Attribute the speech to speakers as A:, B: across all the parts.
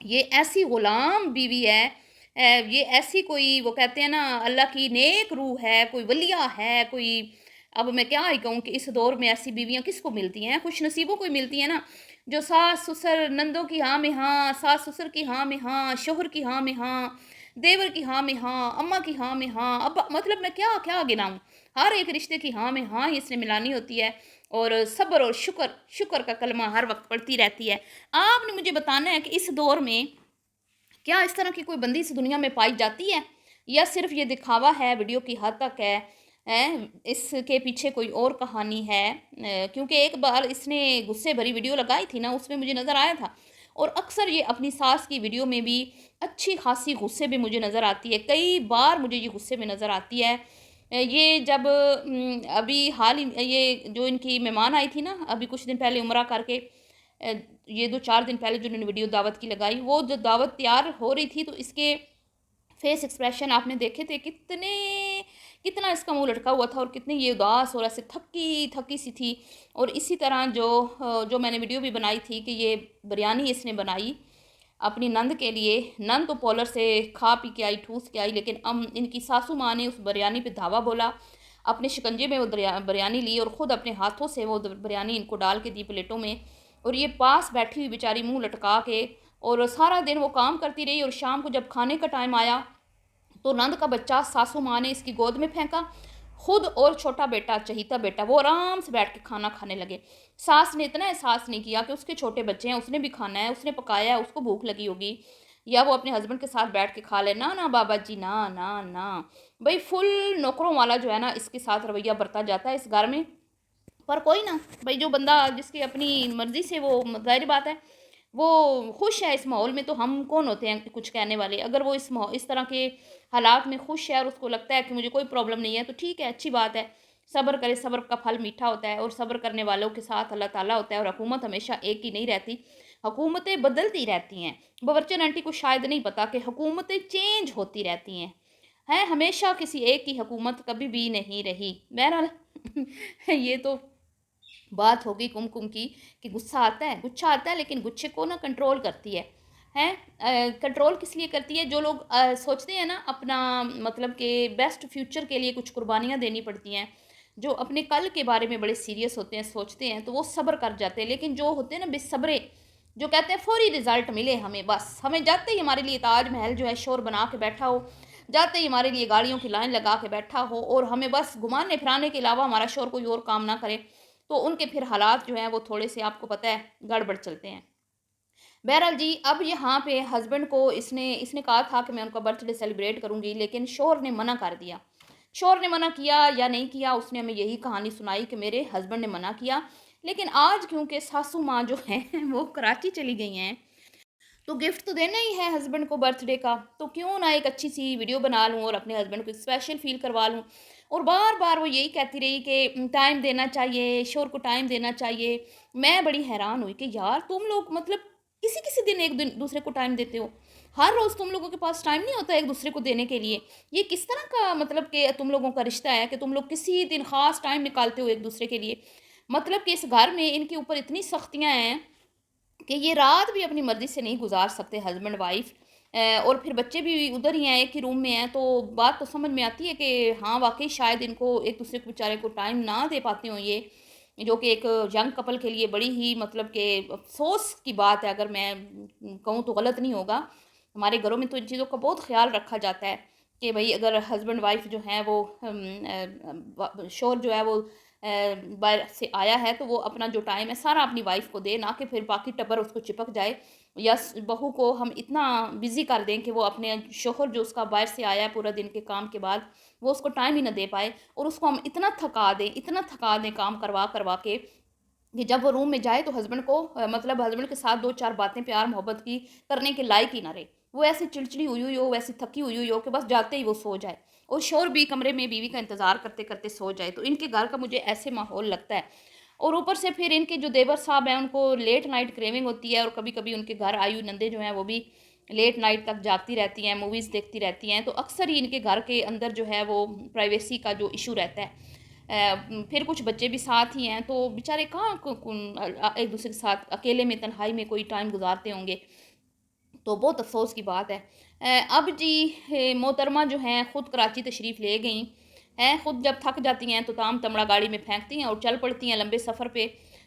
A: یہ ایسی غلام بیوی ہے، یہ ایسی کوئی وہ کہتے ہیں نا اللہ کی نیک روح ہے، کوئی ولیہ ہے، کوئی اب میں کیا ہی کہوں کہ اس دور میں ایسی بیویاں کس کو ملتی ہیں؟ خوش نصیبوں کو ہی ملتی ہیں نا، جو ساس سسر نندوں کی ہاں میں ہاں، ساس سسر کی ہاں میں ہاں، شوہر کی ہاں میں ہاں، دیور کی ہاں میں ہاں، اماں کی ہاں میں ہاں، اب مطلب میں کیا کیا گناؤں، ہر ایک رشتے کی ہاں میں ہاں اس نے ملانی ہوتی ہے، اور صبر اور شکر کا کلمہ ہر وقت پڑھتی رہتی ہے۔ آپ نے مجھے بتانا ہے کہ اس دور میں کیا اس طرح کی کوئی بندی اس دنیا میں پائی جاتی ہے، یا صرف یہ دکھاوا ہے، ویڈیو کی حد تک ہے، اس کے پیچھے کوئی اور کہانی ہے؟ کیونکہ ایک بار اس نے غصے بھری ویڈیو لگائی تھی نا، اس میں مجھے نظر آیا تھا، اور اکثر یہ اپنی ساس کی ویڈیو میں بھی اچھی خاصی غصے میں مجھے نظر آتی ہے، کئی بار مجھے یہ غصے میں نظر آتی ہے۔ یہ جب ابھی حال ہی یہ جو ان کی مہمان آئی تھی نا ابھی کچھ دن پہلے عمرہ کر کے، یہ 2-4 دن پہلے جو انہوں نے ویڈیو دعوت کی لگائی، وہ جو دعوت تیار ہو رہی تھی تو اس کے فیس ایکسپریشن آپ نے دیکھے تھے، کتنا اس کا منہ لٹکا ہوا تھا، اور کتنی یہ اداس اور ایسے تھکی تھکی سی تھی۔ اور اسی طرح جو میں نے ویڈیو بھی بنائی تھی کہ یہ بریانی اس نے بنائی اپنی نند کے لیے، نند تو پولر سے کھا پی کے آئی، ٹھوس کے آئی، لیکن ان کی ساسو ماں نے اس بریانی پہ دھاوا بولا، اپنے شکنجے میں وہ بریانی لی اور خود اپنے ہاتھوں سے وہ بریانی ان کو ڈال کے دی پلیٹوں میں، اور یہ پاس بیٹھی ہوئی بیچاری منہ لٹکا کے، اور سارا دن وہ کام کرتی رہی، اور شام کو جب کھانے کا ٹائم آیا تو نند کا بچہ ساسو ماں نے اس کی گود میں پھینکا، خود اور چھوٹا بیٹا چہیتا بیٹا وہ آرام سے بیٹھ کے کھانا کھانے لگے۔ ساس نے اتنا احساس نہیں کیا کہ اس کے چھوٹے بچے ہیں، اس نے بھی کھانا ہے، اس نے پکایا ہے، اس کو بھوک لگی ہوگی، یا وہ اپنے ہسبینڈ کے ساتھ بیٹھ کے کھا لے، نا بابا جی نا بھائی فل نوکروں والا جو ہے نا اس کے ساتھ رویہ برتا جاتا ہے اس گھر میں۔ پر کوئی نہ، بھائی جو بندہ جس کی اپنی مرضی سے وہ ظاہر بات ہے وہ خوش ہے اس ماحول میں، تو ہم کون ہوتے ہیں کچھ کہنے والے؟ اگر وہ اس طرح کے حالات میں خوش ہے اور اس کو لگتا ہے کہ مجھے کوئی پرابلم نہیں ہے تو ٹھیک ہے، اچھی بات ہے، صبر کرے، صبر کا پھل میٹھا ہوتا ہے، اور صبر کرنے والوں کے ساتھ اللہ تعالیٰ ہوتا ہے، اور حکومت ہمیشہ ایک ہی نہیں رہتی، حکومتیں بدلتی رہتی ہیں۔ باورچی آنٹی کو شاید نہیں پتا کہ حکومتیں چینج ہوتی رہتی ہیں ہمیشہ کسی ایک کی حکومت کبھی بھی نہیں رہی۔ بہرحال یہ تو بات ہوگی کم کی کہ غصہ آتا ہے، گچھا آتا ہے، لیکن گچھے کو نا کنٹرول کرتی ہے کنٹرول کس لیے کرتی ہے؟ جو لوگ سوچتے ہیں نا اپنا مطلب کہ بیسٹ فیوچر کے لیے کچھ قربانیاں دینی پڑتی ہیں، جو اپنے کل کے بارے میں بڑے سیریس ہوتے ہیں، سوچتے ہیں، تو وہ صبر کر جاتے ہیں، لیکن جو ہوتے ہیں نا بے صبرے، جو کہتے ہیں فوری رزلٹ ملے ہمیں، بس ہمیں جاتے ہی ہمارے لیے تاج محل جو ہے شور بنا کے بیٹھا ہو، جاتے ہی ہمارے لیے گاڑیوں کی لائن لگا کے بیٹھا ہو، اور ہمیں بس گھمانے پھرانے کے علاوہ ہمارا شور کوئی اور کام نہ کرے، تو ان کے پھر حالات جو ہیں وہ تھوڑے سے آپ کو پتہ ہے گڑبڑ چلتے ہیں۔ بہرحال جی اب یہاں پہ ہسبینڈ کو اس نے کہا تھا کہ میں ان کا برتھ ڈے سیلیبریٹ کروں گی، لیکن شوہر نے منع کر دیا۔ شوہر نے منع کیا یا نہیں کیا، اس نے ہمیں یہی کہانی سنائی کہ میرے ہسبینڈ نے منع کیا، لیکن آج کیونکہ ساسو ماں جو ہیں وہ کراچی چلی گئی ہیں، تو گفٹ تو دینا ہی ہے ہسبینڈ کو برتھ ڈے کا، تو کیوں نہ ایک اچھی سی ویڈیو بنا لوں اور اپنے ہسبینڈ کو اسپیشل فیل کروا لوں۔ اور بار بار وہ یہی کہتی رہی کہ ٹائم دینا چاہیے، شوہر کو ٹائم دینا چاہیے۔ میں بڑی حیران ہوئی کہ یار تم لوگ مطلب کسی دن ایک دوسرے کو ٹائم دیتے ہو، ہر روز تم لوگوں کے پاس ٹائم نہیں ہوتا ایک دوسرے کو دینے کے لیے؟ یہ کس طرح کا مطلب کہ تم لوگوں کا رشتہ ہے کہ تم لوگ کسی دن خاص ٹائم نکالتے ہو ایک دوسرے کے لیے؟ مطلب کہ اس گھر میں ان کے اوپر اتنی سختیاں ہیں کہ یہ رات بھی اپنی مرضی سے نہیں گزار سکتے ہسبینڈ وائف، اور پھر بچے بھی ادھر ہی ہیں، ایک ہی روم میں ہیں، تو بات تو سمجھ میں آتی ہے کہ ہاں واقعی شاید ان کو ایک دوسرے کو بیچارے کو ٹائم نہ دے پاتے ہوں، یہ جو کہ ایک ینگ کپل کے لیے بڑی ہی مطلب کہ افسوس کی بات ہے، اگر میں کہوں تو غلط نہیں ہوگا۔ ہمارے گھروں میں تو ان چیزوں کا بہت خیال رکھا جاتا ہے کہ بھئی اگر ہسبینڈ وائف جو ہیں وہ شوہر جو ہے وہ باہر سے آیا ہے تو وہ اپنا جو ٹائم ہے سارا اپنی وائف کو دے، نہ کہ پھر باقی ٹبر اس کو چپک جائے، یا بہو کو ہم اتنا بزی کر دیں کہ وہ اپنے شوہر جو اس کا باہر سے آیا ہے پورا دن کے کام کے بعد وہ اس کو ٹائم ہی نہ دے پائے، اور اس کو ہم اتنا تھکا دیں کام کروا کے کہ جب وہ روم میں جائے تو ہسبینڈ کو مطلب ہسبینڈ کے ساتھ 2-4 باتیں پیار محبت کی کرنے کے لائق ہی نہ رہے، وہ ایسی چڑچڑی ہوئی ہو، ویسی تھکی ہوئی ہو کہ بس جاتے ہی وہ سو جائے، اور شوہر بھی کمرے میں بیوی کا انتظار کرتے کرتے سو جائے، تو ان کے گھر کا مجھے ایسے ماحول لگتا ہے۔ اور اوپر سے پھر ان کے جو دیور صاحب ہیں ان کو لیٹ نائٹ کریونگ ہوتی ہے، اور کبھی کبھی ان کے گھر آئی ہوئی نندے جو ہیں وہ بھی لیٹ نائٹ تک جاگتی رہتی ہیں، موویز دیکھتی رہتی ہیں، تو اکثر ہی ان کے گھر کے اندر جو ہے وہ پرائیویسی کا جو ایشو رہتا ہے۔ پھر کچھ بچے بھی ساتھ ہی ہیں، تو بیچارے کہاں ایک دوسرے کے ساتھ اکیلے میں تنہائی میں کوئی ٹائم گزارتے ہوں گے؟ تو بہت افسوس کی بات ہے۔ اب جی محترمہ جو ہیں خود کراچی تشریف لے گئیں ہیں، خود جب تھک جاتی ہیں تو تام تمڑا گاڑی میں پھینکتی ہیں اور چل پڑتی ہیں لمبے سفر پہ۔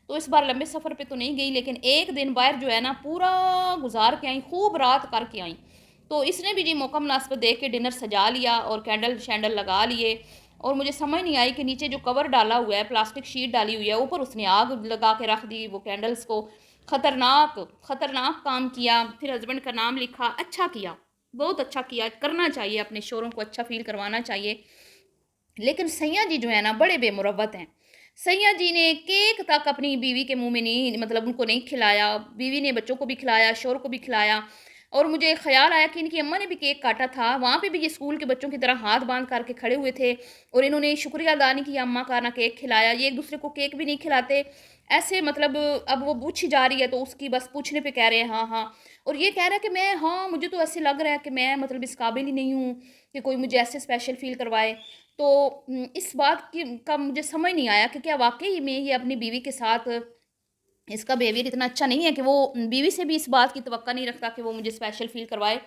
A: تو اس بار لمبے سفر پہ تو نہیں گئی، لیکن ایک دن باہر جو ہے نا پورا گزار کے آئیں، خوب رات کر کے آئیں۔ تو اس نے بھی جی موقع مناسبت دیکھ کے ڈنر سجا لیا اور کینڈل شینڈل لگا لیے، اور مجھے سمجھ نہیں آئی کہ نیچے جو کور ڈالا ہوا ہے، پلاسٹک شیٹ ڈالی ہوئی ہے، اوپر اس نے آگ لگا کے رکھ دی وہ کینڈلز کو۔ خطرناک کام کیا۔ پھر ہسبینڈ کا نام لکھا، اچھا کیا، بہت اچھا کیا، کرنا چاہیے، اپنے شوہروں کو اچھا فیل کروانا چاہیے۔ لیکن سیاں جی جو ہے نا بڑے بے مروت ہیں۔ سیاں جی نے کیک تک اپنی بیوی کے منہ میں نہیں، مطلب ان کو نہیں کھلایا، بیوی نے بچوں کو بھی کھلایا، شوہر کو بھی کھلایا۔ اور مجھے خیال آیا کہ ان کی اماں نے بھی کیک کاٹا تھا، وہاں پہ بھی یہ اسکول کے بچوں کی طرح ہاتھ باندھ کر کے کھڑے ہوئے تھے، اور انہوں نے شکریہ ادا نہیں کیا اماں کا، نہ کیک کھلایا، یہ ایک دوسرے کو کیک بھی نہیں کھلاتے ایسے، مطلب اب وہ پوچھی جا رہی ہے تو اس کی بس پوچھنے پہ کہہ رہے ہیں ہاں ہاں، اور یہ کہہ رہا ہے کہ میں ہاں مجھے تو ایسے لگ رہا ہے کہ میں مطلب اس قابل ہی نہیں ہوں کہ کوئی مجھے ایسے اسپیشل فیل کروائے۔ تو اس بات کا مجھے سمجھ نہیں آیا کہ کیا واقعی میں یہ اپنی بیوی کے ساتھ اس کا بیہیویئر اتنا اچھا نہیں ہے کہ وہ بیوی سے بھی اس بات کی توقع نہیں رکھتا کہ وہ مجھے اسپیشل فیل کروائے،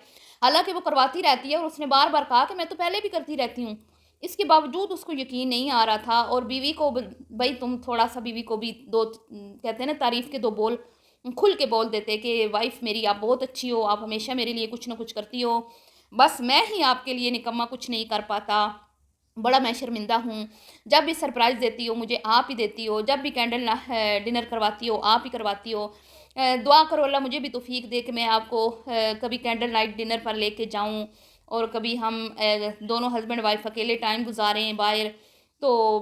A: حالانکہ وہ کرواتی رہتی ہے، اور اس نے بار بار کہا کہ میں تو پہلے بھی کرتی رہتی ہوں۔ اس کے باوجود اس کو یقین نہیں آ رہا تھا، اور بیوی کو بھائی تم تھوڑا سا بیوی کو بھی دو کہتے ہیں نا تعریف کے دو بول کھل کے بول دیتے کہ وائف میری آپ بہت اچھی ہو، آپ ہمیشہ میرے لیے کچھ نہ کچھ کرتی ہو، بس میں ہی آپ کے لیے نکما کچھ نہیں کر پاتا، بڑا میں شرمندہ ہوں، جب بھی سرپرائز دیتی ہو مجھے آپ ہی دیتی ہو، جب بھی کینڈل ڈنر کرواتی ہو آپ ہی کرواتی ہو، دعا کرو اللہ مجھے بھی توفیق دے کہ میں آپ کو کبھی کینڈل نائٹ ڈنر پر لے کے جاؤں، اور کبھی ہم دونوں ہسبینڈ وائف اکیلے ٹائم گزاریں باہر۔ تو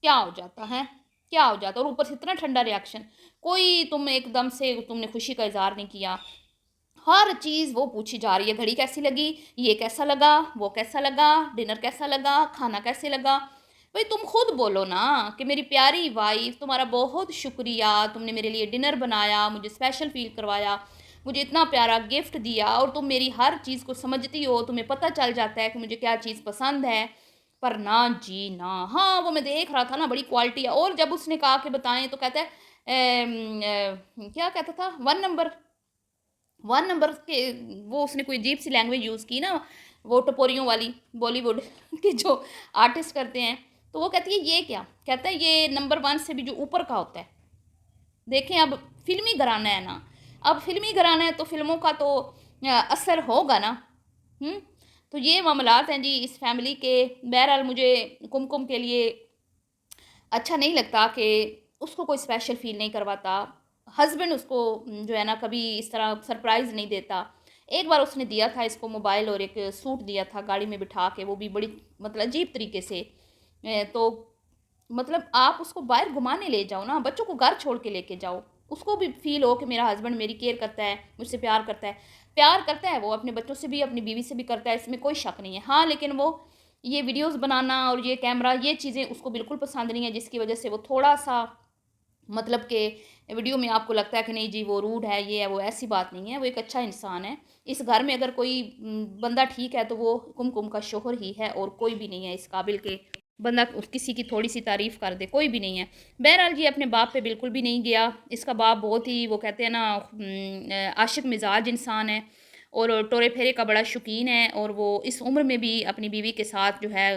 A: کیا ہو جاتا ہے، کیا ہو جاتا، اور اوپر سے اتنا ٹھنڈا ریاکشن، کوئی تم ایک دم سے تم نے خوشی کا اظہار نہیں کیا، ہر چیز وہ پوچھی جا رہی ہے، گھڑی کیسی لگی، یہ کیسا لگا، وہ کیسا لگا، ڈنر کیسا لگا، کھانا کیسے لگا۔ بھئی تم خود بولو نا کہ میری پیاری وائف تمہارا بہت شکریہ، تم نے میرے لیے ڈنر بنایا، مجھے اسپیشل فیل کروایا، مجھے اتنا پیارا گفٹ دیا، اور تم میری ہر چیز کو سمجھتی ہو، تمہیں پتہ چل جاتا ہے کہ مجھے کیا چیز پسند ہے، پر نہ جی نہ، ہاں وہ میں دیکھ رہا تھا نا بڑی کوالٹی ہے، اور جب اس نے کہا کہ بتائیں تو کہتا ہے کیا کہتا تھا، ون نمبر کے، وہ اس نے کوئی عجیب سی لینگویج یوز کی نا، وہ ٹپوریوں والی بالی ووڈ کے جو آرٹسٹ کرتے ہیں، تو وہ کہتی ہے یہ کیا، کہتا ہے یہ نمبر 1 سے بھی جو اوپر کا ہوتا ہے۔ دیکھیں اب فلمی گھرانہ ہے نا، اب فلمی گھرانہ ہے تو فلموں کا تو اثر ہوگا نا۔ تو یہ معاملات ہیں جی اس فیملی کے۔ بہرحال مجھے کم کے لیے اچھا نہیں لگتا کہ اس کو کوئی اسپیشل فیل نہیں کرواتا، ہسبینڈ اس کو جو ہے نا کبھی اس طرح سرپرائز نہیں دیتا۔ ایک بار اس نے دیا تھا اس کو موبائل اور ایک سوٹ دیا تھا گاڑی میں بٹھا کے، وہ بھی بڑی مطلب عجیب طریقے سے۔ تو مطلب آپ اس کو باہر گھمانے لے جاؤ نا، بچوں کو گھر چھوڑ کے لے کے جاؤ، اس کو بھی فیل ہو کہ میرا ہسبینڈ میری کیئر کرتا ہے، مجھ سے پیار کرتا ہے وہ اپنے بچوں سے بھی اپنی بیوی سے بھی کرتا ہے، اس میں کوئی شک نہیں ہے۔ ہاں لیکن وہ یہ ویڈیوز بنانا اور یہ کیمرہ یہ چیزیں اس کو بالکل پسند نہیں ہے، جس کی وجہ سے وہ تھوڑا سا مطلب کہ ویڈیو میں آپ کو لگتا ہے کہ نہیں جی وہ روڈ ہے، یہ ہے وہ، ایسی بات نہیں ہے، وہ ایک اچھا انسان ہے۔ اس گھر میں اگر کوئی بندہ ٹھیک ہے تو وہ کم کا شوہر ہی ہے، اور کوئی بھی نہیں ہے اس قابل کہ بندہ کسی کی تھوڑی سی تعریف کر دے، کوئی بھی نہیں ہے۔ بہرحال جی اپنے باپ پہ بالکل بھی نہیں گیا، اس کا باپ بہت ہی وہ کہتے ہیں نا عاشق مزاج انسان ہے، اور ٹورے پھیرے کا بڑا شوقین ہے، اور وہ اس عمر میں بھی اپنی بیوی کے ساتھ جو ہے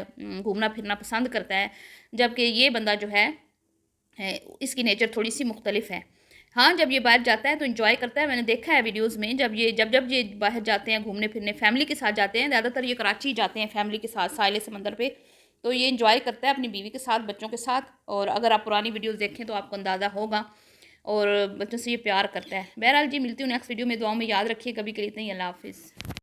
A: گھومنا پھرنا پسند کرتا ہے، جبکہ یہ بندہ جو ہے اس کی نیچر تھوڑی سی مختلف ہے۔ ہاں جب یہ باہر جاتا ہے تو انجوائے کرتا ہے، میں نے دیکھا ہے ویڈیوز میں، جب یہ باہر جاتے ہیں گھومنے پھرنے فیملی کے ساتھ جاتے ہیں، زیادہ تر یہ کراچی جاتے ہیں فیملی کے ساتھ ساحل سمندر پہ، تو یہ انجوائے کرتا ہے اپنی بیوی کے ساتھ بچوں کے ساتھ، اور اگر آپ پرانی ویڈیوز دیکھیں تو آپ کو اندازہ ہوگا، اور بچوں سے یہ پیار کرتا ہے۔ بہرحال جی ملتی ہوں نیکسٹ ویڈیو میں، دعاؤں میں یاد رکھیے، کبھی کے لیے اتنا ہی، اللہ حافظ۔